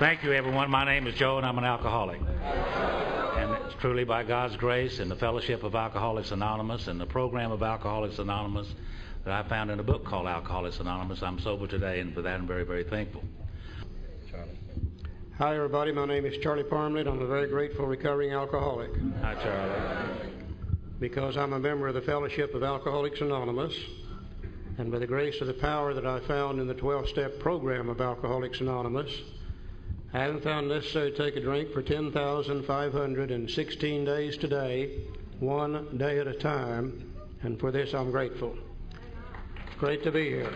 Thank you, everyone. My name is Joe, and I'm an alcoholic. And it's truly by God's grace and the fellowship of Alcoholics Anonymous and the program of Alcoholics Anonymous that I found in a book called Alcoholics Anonymous. I'm sober today, and for that I'm very, very thankful. Charlie. Hi, everybody. My name is Charlie Parmlett. I'm a very grateful recovering alcoholic. Hi, Charlie. Because I'm a member of the fellowship of Alcoholics Anonymous, and by the grace of the power that I found in the 12-step program of Alcoholics Anonymous, I haven't found it necessary to take a drink for 10,516 days today, one day at a time, and for this I'm grateful. Great to be here.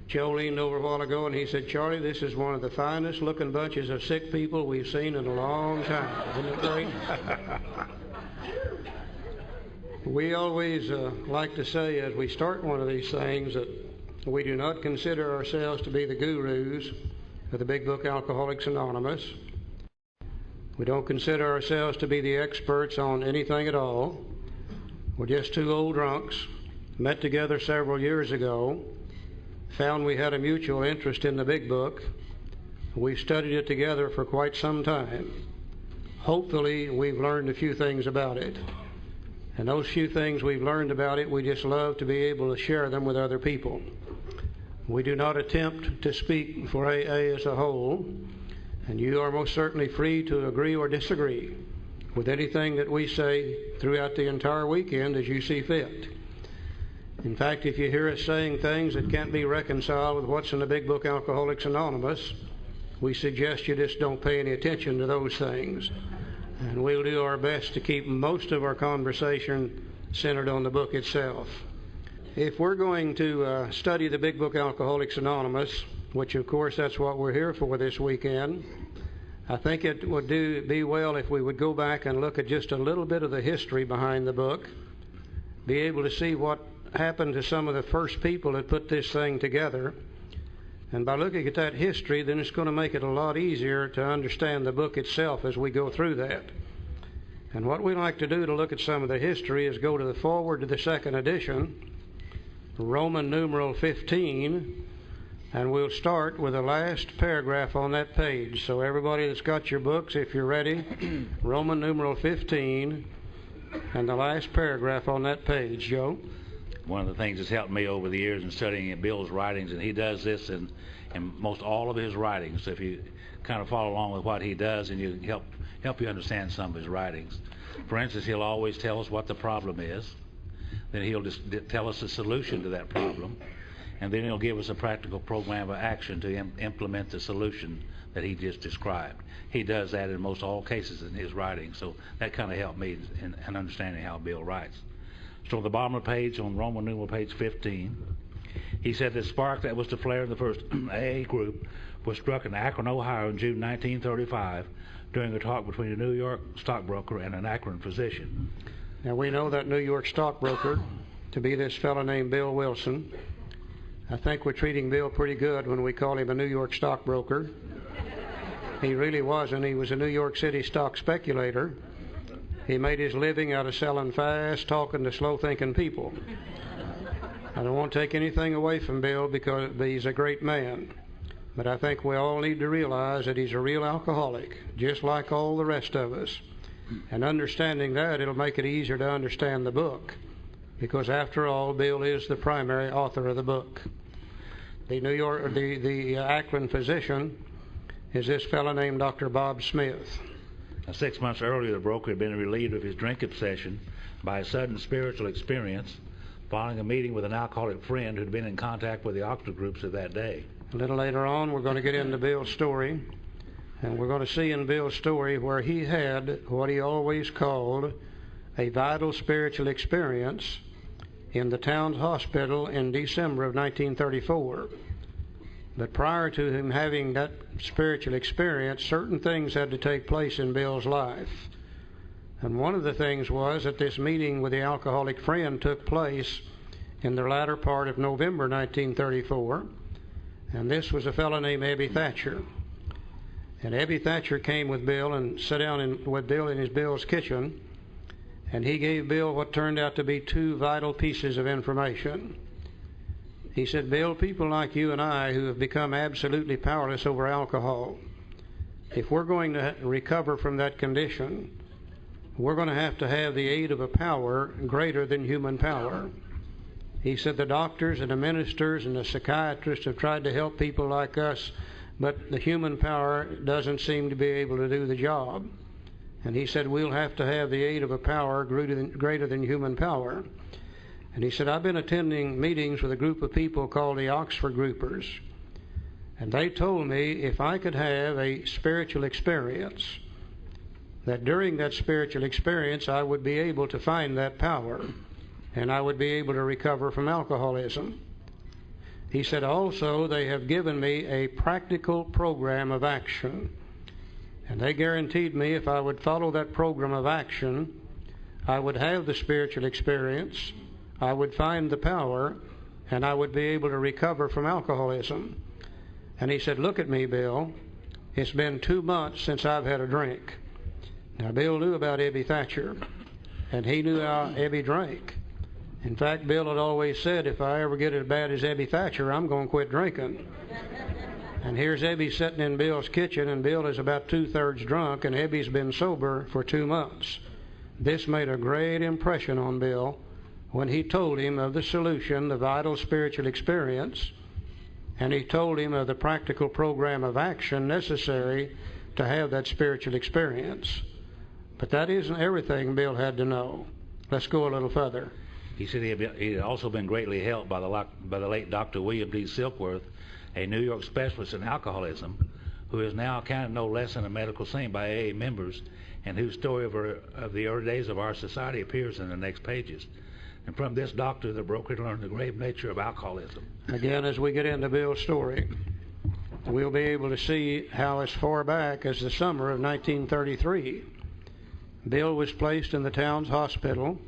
Joe leaned over a while ago and he said, "Charlie, this is one of the finest looking bunches of sick people we've seen in a long time. Isn't it great?" We always like to say as we start one of these things that we do not consider ourselves to be the gurus of the big book Alcoholics Anonymous. We don't consider ourselves to be the experts on anything at all. We're just two old drunks, met together several years ago, found we had a mutual interest in the big book. We've studied it together for quite some time. Hopefully, we've learned a few things about it. And those few things we've learned about it, we just love to be able to share them with other people. We do not attempt to speak for AA as a whole, and you are most certainly free to agree or disagree with anything that we say throughout the entire weekend as you see fit. In fact, if you hear us saying things that can't be reconciled with what's in the big book Alcoholics Anonymous, we suggest you just don't pay any attention to those things. And we'll do our best to keep most of our conversation centered on the book itself. If we're going to study the big book Alcoholics Anonymous, which of course that's what we're here for this weekend, I think it would be well if we would go back and look at just a little bit of the history behind the book, be able to see what happened to some of the first people that put this thing together. And by looking at that history, then it's going to make it a lot easier to understand the book itself as we go through that. And what we like to do to look at some of the history is go to the forward to the second edition, Roman numeral 15, and we'll start with the last paragraph on that page. So everybody that's got your books, if you're ready, Roman numeral 15, and the last paragraph on that page. Joe? One of the things that's helped me over the years in studying Bill's writings, and he does this in most all of his writings. So if you kind of follow along with what he does, and you help you understand some of his writings. For instance, he'll always tell us what the problem is. Then he'll just tell us the solution to that problem, and then he'll give us a practical program of action to implement the solution that he just described. He does that in most all cases in his writing, so that kind of helped me in understanding how Bill writes. So on the bottom of the page, on Roman numeral page 15, he said the spark that was to flare in the first AA group was struck in Akron, Ohio in June 1935 during a talk between a New York stockbroker and an Akron physician. Now, we know that New York stockbroker to be this fellow named Bill Wilson. I think we're treating Bill pretty good when we call him a New York stockbroker. He really wasn't. He was a New York City stock speculator. He made his living out of selling fast, talking to slow-thinking people. I don't want to take anything away from Bill because he's a great man. But I think we all need to realize that he's a real alcoholic, just like all the rest of us. And understanding that, it'll make it easier to understand the book, because after all, Bill is the primary author of the book. The Akron physician is this fellow named Dr. Bob Smith. Now, 6 months earlier, the broker had been relieved of his drink obsession by a sudden spiritual experience following a meeting with an alcoholic friend who'd been in contact with the octa groups of that day. A little later on, we're going to get into Bill's story. And we're going to see in Bill's story where he had what he always called a vital spiritual experience in the town hospital in December of 1934. But prior to him having that spiritual experience, certain things had to take place in Bill's life. And one of the things was that this meeting with the alcoholic friend took place in the latter part of November 1934. And this was a fellow named Ebby Thatcher. And Ebby Thatcher came with Bill and sat down with Bill in Bill's kitchen, and he gave Bill what turned out to be two vital pieces of information. He said, Bill, people like you and I who have become absolutely powerless over alcohol, if we're going to recover from that condition, we're going to have the aid of a power greater than human power. He said the doctors and the ministers and the psychiatrists have tried to help people like us, but the human power doesn't seem to be able to do the job. And he said we'll have the aid of a power greater than human power. And he said, I've been attending meetings with a group of people called the Oxford Groupers. And they told me if I could have a spiritual experience, that during that spiritual experience I would be able to find that power and I would be able to recover from alcoholism. He said also they have given me a practical program of action. And they guaranteed me if I would follow that program of action, I would have the spiritual experience, I would find the power, and I would be able to recover from alcoholism. And he said, look at me, Bill. It's been 2 months since I've had a drink. Now, Bill knew about Ebby Thatcher, and he knew how Ebby drank. In fact, Bill had always said, if I ever get as bad as Ebby Thatcher, I'm going to quit drinking. And here's Ebby sitting in Bill's kitchen, and Bill is about 2/3 drunk, and Ebby's been sober for 2 months. This made a great impression on Bill when he told him of the solution, the vital spiritual experience, and he told him of the practical program of action necessary to have that spiritual experience. But that isn't everything Bill had to know. Let's go a little further. He said he had also been greatly helped by the late Dr. William D. Silkworth, a New York specialist in alcoholism, who is now counted no less in the medical scene by AA members, and whose story of the early days of our society appears in the next pages. And from this doctor, the broker learned the grave nature of alcoholism. Again, as we get into Bill's story, we'll be able to see how as far back as the summer of 1933, Bill was placed in the town's hospital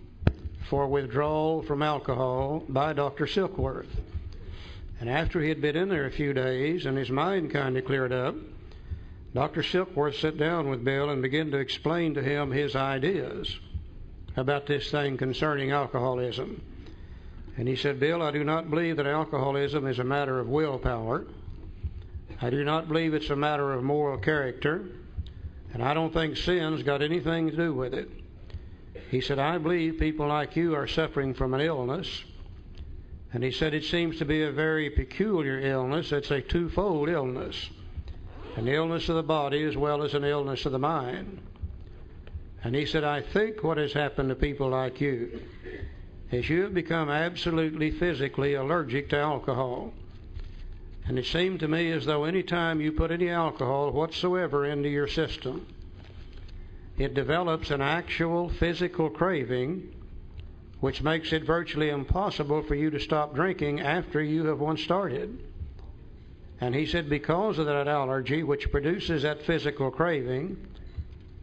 for withdrawal from alcohol by Dr. Silkworth. And after he had been in there a few days and his mind kind of cleared up, Dr. Silkworth sat down with Bill and began to explain to him his ideas about this thing concerning alcoholism. And he said, Bill, I do not believe that alcoholism is a matter of willpower. I do not believe it's a matter of moral character. And I don't think sin's got anything to do with it. He said, I believe people like you are suffering from an illness. And he said, it seems to be a very peculiar illness. It's a twofold illness. An illness of the body as well as an illness of the mind. And he said, I think what has happened to people like you is you have become absolutely physically allergic to alcohol. And it seemed to me as though any time you put any alcohol whatsoever into your system, it develops an actual physical craving, which makes it virtually impossible for you to stop drinking after you have once started. And he said, because of that allergy, which produces that physical craving,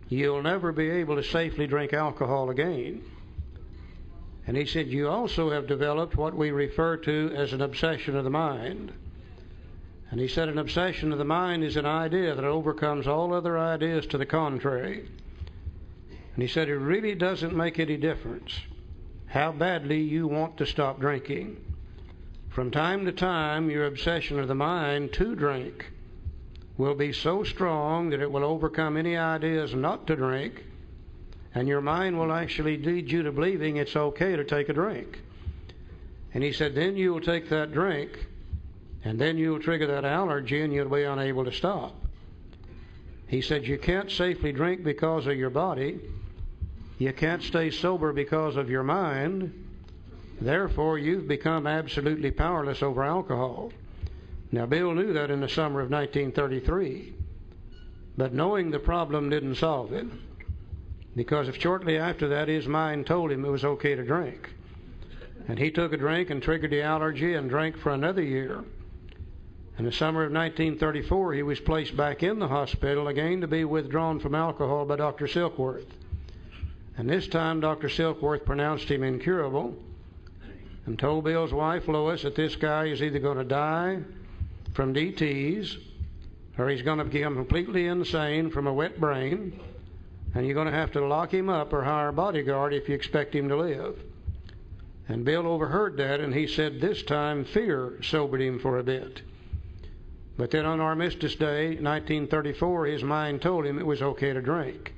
you'll never be able to safely drink alcohol again. And he said, you also have developed what we refer to as an obsession of the mind. And he said, an obsession of the mind is an idea that overcomes all other ideas to the contrary. And he said, it really doesn't make any difference how badly you want to stop drinking. From time to time, your obsession of the mind to drink will be so strong that it will overcome any ideas not to drink, and your mind will actually lead you to believing it's okay to take a drink. And he said, then you will take that drink, and then you'll trigger that allergy, and you'll be unable to stop. He said, you can't safely drink because of your body. You can't stay sober because of your mind. Therefore, you've become absolutely powerless over alcohol. Now, Bill knew that in the summer of 1933, but knowing the problem didn't solve it, because if shortly after that his mind told him it was okay to drink. And he took a drink and triggered the allergy and drank for another year. In the summer of 1934, he was placed back in the hospital again to be withdrawn from alcohol by Dr. Silkworth. And this time Dr. Silkworth pronounced him incurable and told Bill's wife, Lois, that this guy is either going to die from DTs or he's going to become completely insane from a wet brain, and you're going to have to lock him up or hire a bodyguard if you expect him to live. And Bill overheard that, and he said this time fear sobered him for a bit. But then on Armistice Day, 1934, his mind told him it was okay to drink.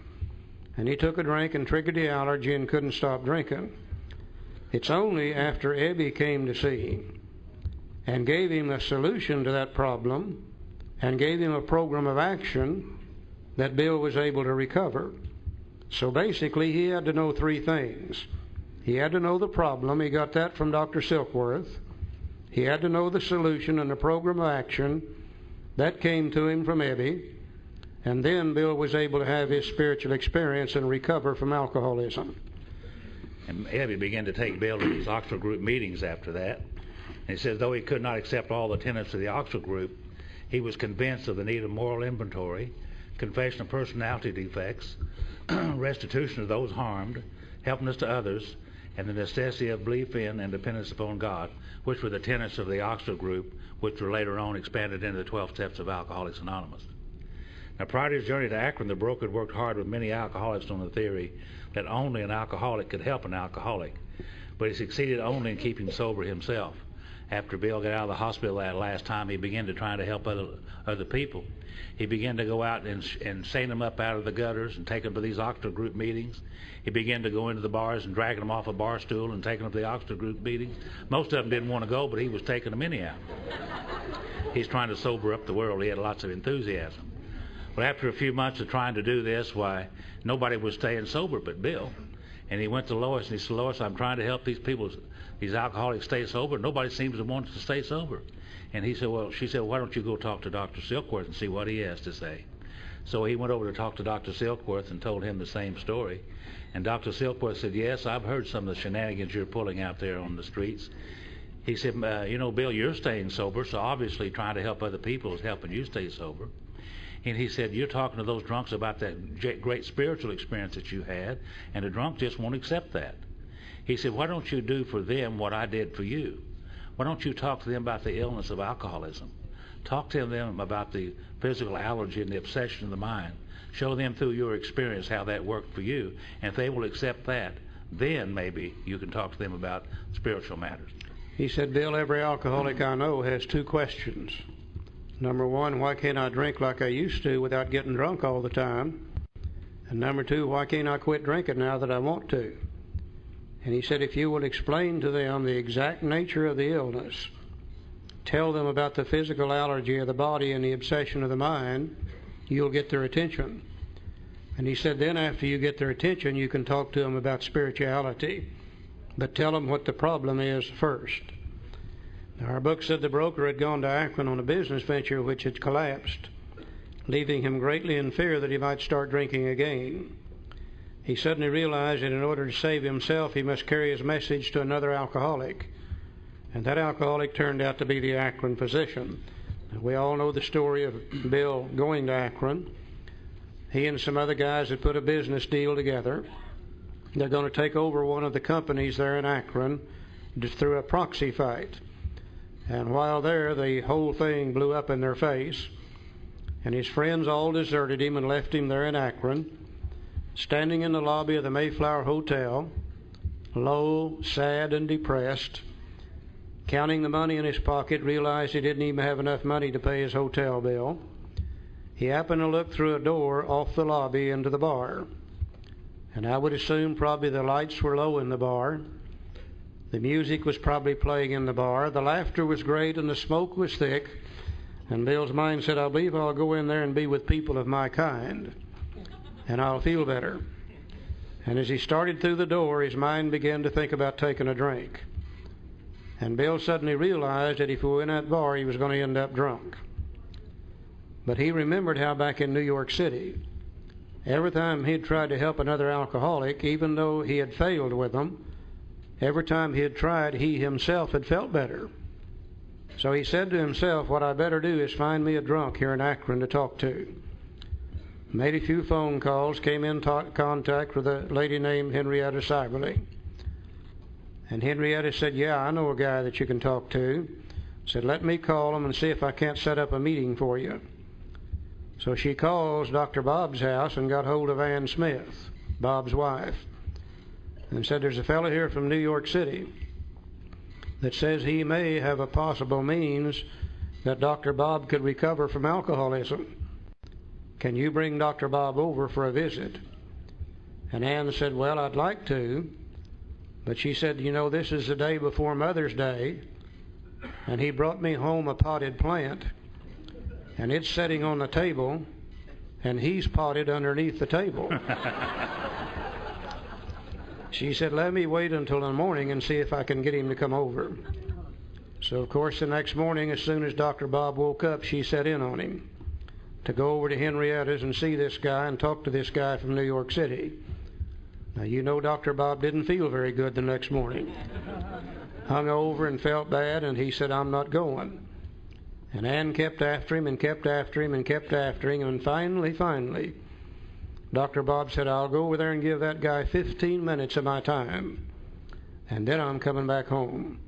And he took a drink and triggered the allergy and couldn't stop drinking. It's only after Ebby came to see him and gave him a solution to that problem and gave him a program of action that Bill was able to recover. So basically, he had to know three things. He had to know the problem. He got that from Dr. Silkworth. He had to know the solution and the program of action. That came to him from Ebby. And then Bill was able to have his spiritual experience and recover from alcoholism. And Ebby began to take Bill to these Oxford group meetings after that. And he says, though he could not accept all the tenets of the Oxford group, he was convinced of the need of moral inventory, confession of personality defects, restitution of those harmed, helpfulness to others, and the necessity of belief in and dependence upon God, which were the tenets of the Oxford group, which were later on expanded into the 12 steps of Alcoholics Anonymous. Now, prior to his journey to Akron, the broker had worked hard with many alcoholics on the theory that only an alcoholic could help an alcoholic, but he succeeded only in keeping sober himself. After Bill got out of the hospital that last time, he began to try to help other people. He began to go out and seine them up out of the gutters and take them to these Oxford group meetings. He began to go into the bars and dragging them off a bar stool and taking them to the Oxford group meetings. Most of them didn't want to go, but he was taking them anyhow. He's trying to sober up the world. He had lots of enthusiasm. But after a few months of trying to do this, why, nobody was staying sober but Bill. And he went to Lois and he said, Lois, I'm trying to help these people, these alcoholics, stay sober. Nobody seems to want to stay sober. And he said, well, she said, why don't you go talk to Dr. Silkworth and see what he has to say? So he went over to talk to Dr. Silkworth and told him the same story. And Dr. Silkworth said, yes, I've heard some of the shenanigans you're pulling out there on the streets. He said, you know, Bill, you're staying sober, so obviously trying to help other people is helping you stay sober. And he said, you're talking to those drunks about that great spiritual experience that you had, and the drunk just won't accept that. He said, why don't you do for them what I did for you? Why don't you talk to them about the illness of alcoholism? Talk to them about the physical allergy and the obsession of the mind. Show them through your experience how that worked for you. And if they will accept that, then maybe you can talk to them about spiritual matters. He said, Bill, every alcoholic I know has two questions. Number one, why can't I drink like I used to without getting drunk all the time? And number two, why can't I quit drinking now that I want to? And he said, if you will explain to them the exact nature of the illness, tell them about the physical allergy of the body and the obsession of the mind, you'll get their attention. And he said, then after you get their attention, you can talk to them about spirituality. But tell them what the problem is first. Our book said the broker had gone to Akron on a business venture which had collapsed, leaving him greatly in fear that he might start drinking again. He suddenly realized that in order to save himself, he must carry his message to another alcoholic. And that alcoholic turned out to be the Akron physician. We all know the story of Bill going to Akron. He and some other guys had put a business deal together. They're going to take over one of the companies there in Akron just through a proxy fight. And while there, the whole thing blew up in their face. And his friends all deserted him and left him there in Akron, standing in the lobby of the Mayflower Hotel, low, sad, and depressed, counting the money in his pocket, realized he didn't even have enough money to pay his hotel bill. He happened to look through a door off the lobby into the bar. And I would assume probably the lights were low in the bar. The music was probably playing in the bar. The laughter was great and the smoke was thick. And Bill's mind said, I believe I'll go in there and be with people of my kind, and I'll feel better. And as he started through the door, his mind began to think about taking a drink. And Bill suddenly realized that if he went in that bar, he was going to end up drunk. But he remembered how back in New York City, every time he'd tried to help another alcoholic, even though he had failed with them, every time he had tried, he himself had felt better. So he said to himself, what I better do is find me a drunk here in Akron to talk to. Made a few phone calls, came in contact with a lady named Henrietta Seiberling. And Henrietta said, yeah, I know a guy that you can talk to. Said, let me call him and see if I can't set up a meeting for you. So she calls Dr. Bob's house and got hold of Ann Smith, Bob's wife, and said, there's a fellow here from New York City. that says he may have a possible means that Dr. Bob could recover from alcoholism. Can you bring Dr. Bob over for a visit? And Ann said, well, I'd like to. But she said, you know, this is the day before Mother's Day, and he brought me home a potted plant, and it's sitting on the table, and he's potted underneath the table. She said, let me wait until the morning and see if I can get him to come over. So, of course, the next morning, as soon as Dr. Bob woke up, she set in on him to go over to Henrietta's and see this guy and talk to this guy from New York City. Now, you know Dr. Bob didn't feel very good the next morning. Hung over and felt bad, and he said, I'm not going. And Ann kept after him and kept after him and kept after him, and finally, Dr. Bob said, I'll go over there and give that guy 15 minutes of my time, and then I'm coming back home.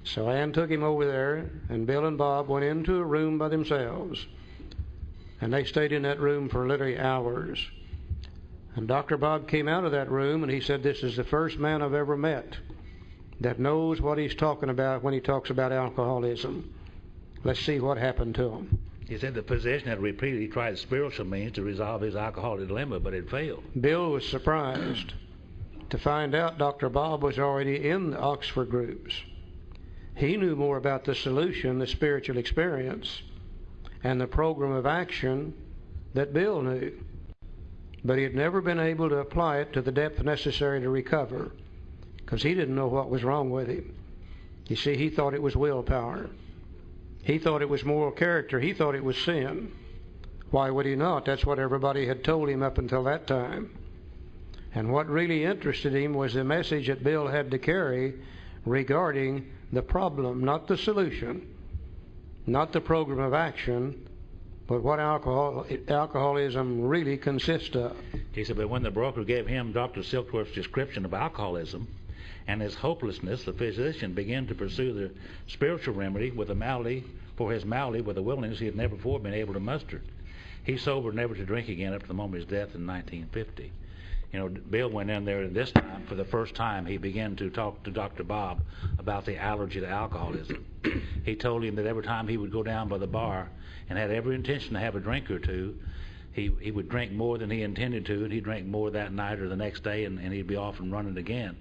So Ann took him over there, and Bill and Bob went into a room by themselves, and they stayed in that room for literally hours. And Dr. Bob came out of that room, and he said, this is the first man I've ever met that knows what he's talking about when he talks about alcoholism. Let's see what happened to him. He said the physician had repeatedly tried spiritual means to resolve his alcoholic dilemma, but it failed. Bill was surprised to find out Dr. Bob was already in the Oxford groups. He knew more about the solution, the spiritual experience, and the program of action that Bill knew. But he had never been able to apply it to the depth necessary to recover, because he didn't know what was wrong with him. You see, he thought it was willpower. He thought it was moral character. He thought it was sin. Why would he not? That's what everybody had told him up until that time. And what really interested him was the message that Bill had to carry regarding the problem, not the solution, not the program of action, but what alcoholism really consists of. He said, but when the broker gave him Dr. Silkworth's description of alcoholism and his hopelessness, the physician began to pursue the spiritual remedy with a malady for his malady with a willingness he had never before been able to muster. He sobered never to drink again up to the moment of his death in 1950. You know, Bill went in there, and this time, for the first time, he began to talk to Dr. Bob about the allergy to alcoholism. He told him that every time he would go down by the bar and had every intention to have a drink or two, he would drink more than he intended to, and he'd drink more that night or the next day, and he'd be off and running again.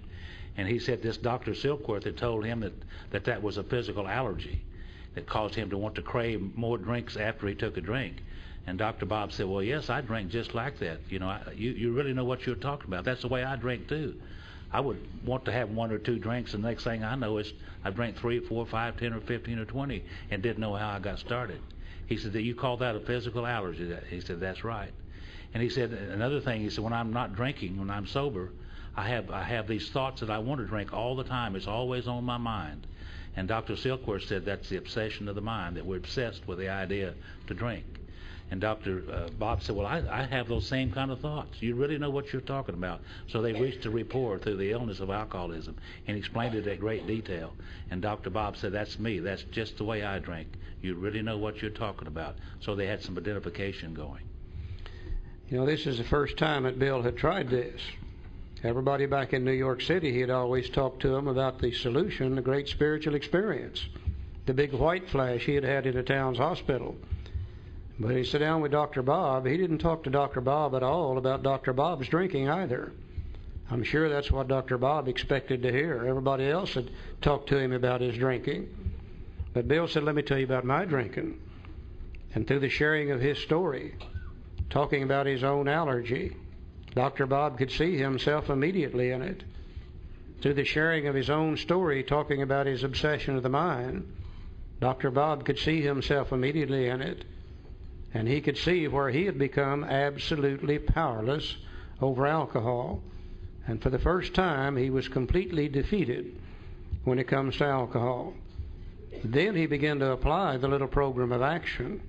And he said this Dr. Silkworth had told him that was a physical allergy that caused him to want to crave more drinks after he took a drink. And Dr. Bob said, well, yes, I drink just like that. You know, you really know what you're talking about. That's the way I drink, too. I would want to have one or two drinks, and the next thing I know is I've drank 3, 4, 5, 10, or 15, or 20 and didn't know how I got started. He said, you call that a physical allergy? He said, that's right. And he said, another thing, he said, when I'm not drinking, when I'm sober, I have these thoughts that I want to drink all the time. It's always on my mind. And Dr. Silkworth said that's the obsession of the mind, that we're obsessed with the idea to drink. And Dr. Bob said, well, I have those same kind of thoughts. You really know what you're talking about. So they reached a rapport through the illness of alcoholism and explained it in great detail. And Dr. Bob said, that's me. That's just the way I drink. You really know what you're talking about. So they had some identification going. You know, this is the first time that Bill had tried this. Everybody back in New York City, he had always talked to him about the solution, the great spiritual experience, the big white flash he had had in the town's hospital. But he sat down with Dr. Bob. He didn't talk to Dr. Bob at all about Dr. Bob's drinking either. I'm sure that's what Dr. Bob expected to hear. Everybody else had talked to him about his drinking. But Bill said, let me tell you about my drinking. And through the sharing of his story, talking about his own allergy, Dr. Bob could see himself immediately in it. Through the sharing of his own story, talking about his obsession of the mind, Dr. Bob could see himself immediately in it. And he could see where he had become absolutely powerless over alcohol. And for the first time, he was completely defeated when it comes to alcohol. Then he began to apply the little program of action.